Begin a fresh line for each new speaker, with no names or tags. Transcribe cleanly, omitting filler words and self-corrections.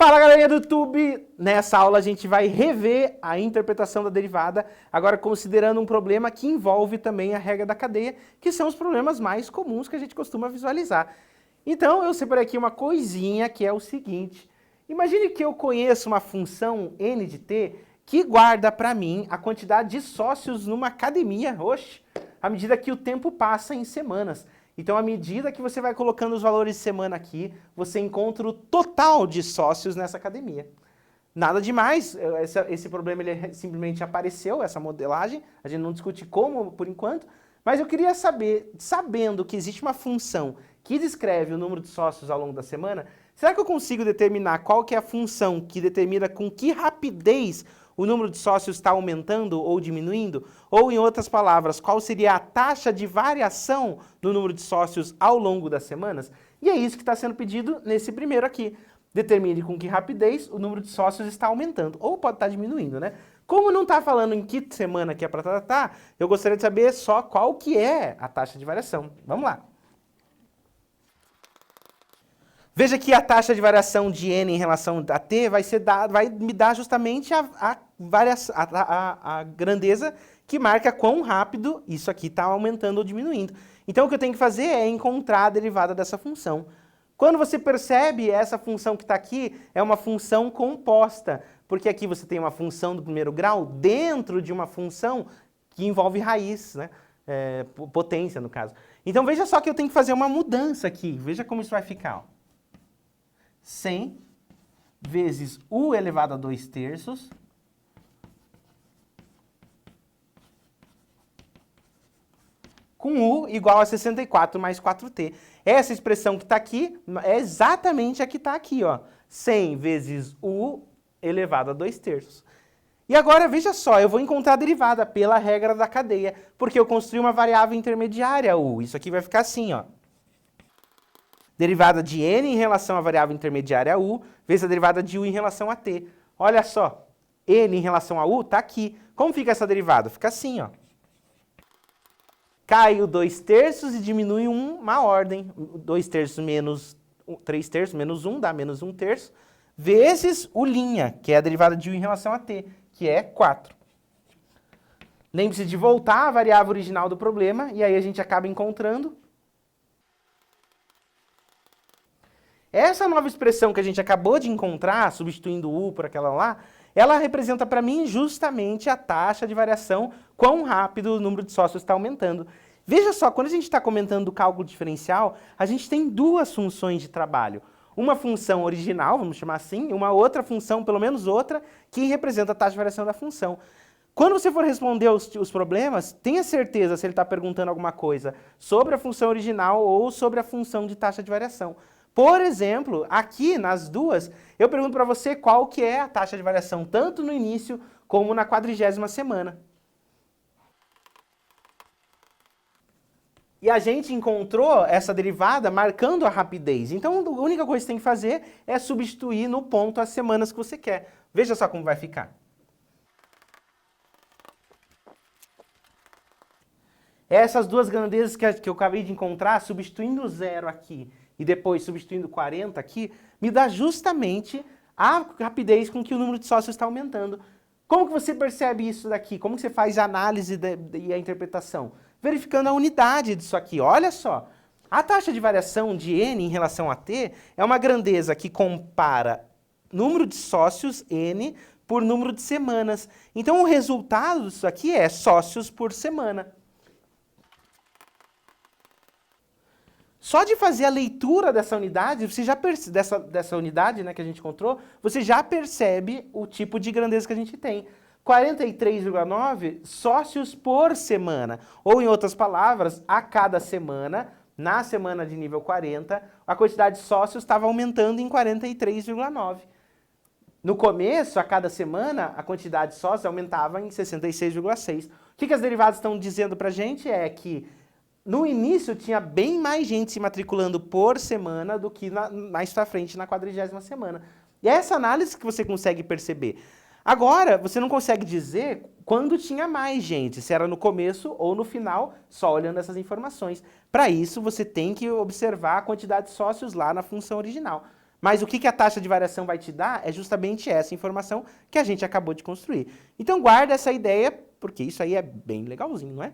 Fala, galerinha do YouTube! Nessa aula a gente vai rever a interpretação da derivada, agora considerando um problema que envolve também a regra da cadeia, que são os problemas mais comuns que a gente costuma visualizar. Então eu separei aqui uma coisinha que é o seguinte: imagine que eu conheço uma função n de t que guarda para mim a quantidade de sócios numa academia, à medida que o tempo passa em semanas. Então, à medida que você vai colocando os valores de semana aqui, você encontra o total de sócios nessa academia. Nada demais, esse problema ele simplesmente apareceu, essa modelagem, a gente não discute como por enquanto, mas eu queria saber, sabendo que existe uma função que descreve o número de sócios ao longo da semana, será que eu consigo determinar qual que é a função que determina com que rapidez o número de sócios está aumentando ou diminuindo? Ou, em outras palavras, qual seria a taxa de variação no número de sócios ao longo das semanas? E é isso que está sendo pedido nesse primeiro aqui. Determine com que rapidez o número de sócios está aumentando, ou pode estar diminuindo, né? Como não está falando em que semana que é para tratar, eu gostaria de saber só qual que é a taxa de variação. Vamos lá. Veja que a taxa de variação de n em relação a t vai me dar justamente a grandeza que marca quão rápido isso aqui está aumentando ou diminuindo. Então o que eu tenho que fazer é encontrar a derivada dessa função. Quando você percebe, essa função que está aqui é uma função composta, porque aqui você tem uma função do primeiro grau dentro de uma função que envolve raiz, né? Potência no caso. Então veja só que eu tenho que fazer uma mudança aqui, veja como isso vai ficar. Ó. 100 vezes u elevado a 2/3 com u igual a 64 mais 4t. Essa expressão que está aqui é exatamente a que está aqui, ó. 100 vezes u elevado a 2/3. E agora, veja só, eu vou encontrar a derivada pela regra da cadeia, porque eu construí uma variável intermediária, u. Isso aqui vai ficar assim, ó. Derivada de n em relação à variável intermediária u, vezes a derivada de u em relação a t. Olha só, n em relação a u está aqui. Como fica essa derivada? Fica assim, ó. Cai o 2/3 e diminui uma ordem. 2/3 menos 3/3 menos 1 dá menos 1/3, vezes u', que é a derivada de u em relação a t, que é 4. Lembre-se de voltar à variável original do problema, e aí a gente acaba encontrando essa nova expressão que a gente acabou de encontrar, substituindo u por aquela lá, ela representa para mim justamente a taxa de variação, quão rápido o número de sócios está aumentando. Veja só, quando a gente está comentando do cálculo diferencial, a gente tem duas funções de trabalho. Uma função original, vamos chamar assim, e uma outra função, pelo menos outra, que representa a taxa de variação da função. Quando você for responder os problemas, tenha certeza se ele está perguntando alguma coisa sobre a função original ou sobre a função de taxa de variação. Por exemplo, aqui nas duas, eu pergunto para você qual que é a taxa de variação, tanto no início como na 40ª semana. E a gente encontrou essa derivada marcando a rapidez. Então, a única coisa que você tem que fazer é substituir no ponto as semanas que você quer. Veja só como vai ficar. Essas duas grandezas que eu acabei de encontrar, substituindo o 0 aqui e depois substituindo 40 aqui, me dá justamente a rapidez com que o número de sócios está aumentando. Como que você percebe isso daqui? Como que você faz a análise e a interpretação? Verificando a unidade disso aqui. Olha só, a taxa de variação de n em relação a t é uma grandeza que compara número de sócios, n, por número de semanas. Então o resultado disso aqui é sócios por semana. Só de fazer a leitura dessa unidade, você já dessa unidade, né, que a gente encontrou, você já percebe o tipo de grandeza que a gente tem. 43,9 sócios por semana. Ou, em outras palavras, a cada semana, na semana de nível 40, a quantidade de sócios estava aumentando em 43,9. No começo, a cada semana, a quantidade de sócios aumentava em 66,6. O que as derivadas estão dizendo para a gente é que no início tinha bem mais gente se matriculando por semana do que mais para frente na 40ª semana. E é essa análise que você consegue perceber. Agora, você não consegue dizer quando tinha mais gente, se era no começo ou no final, só olhando essas informações. Para isso, você tem que observar a quantidade de sócios lá na função original. Mas o que que a taxa de variação vai te dar é justamente essa informação que a gente acabou de construir. Então guarda essa ideia, porque isso aí é bem legalzinho, não é?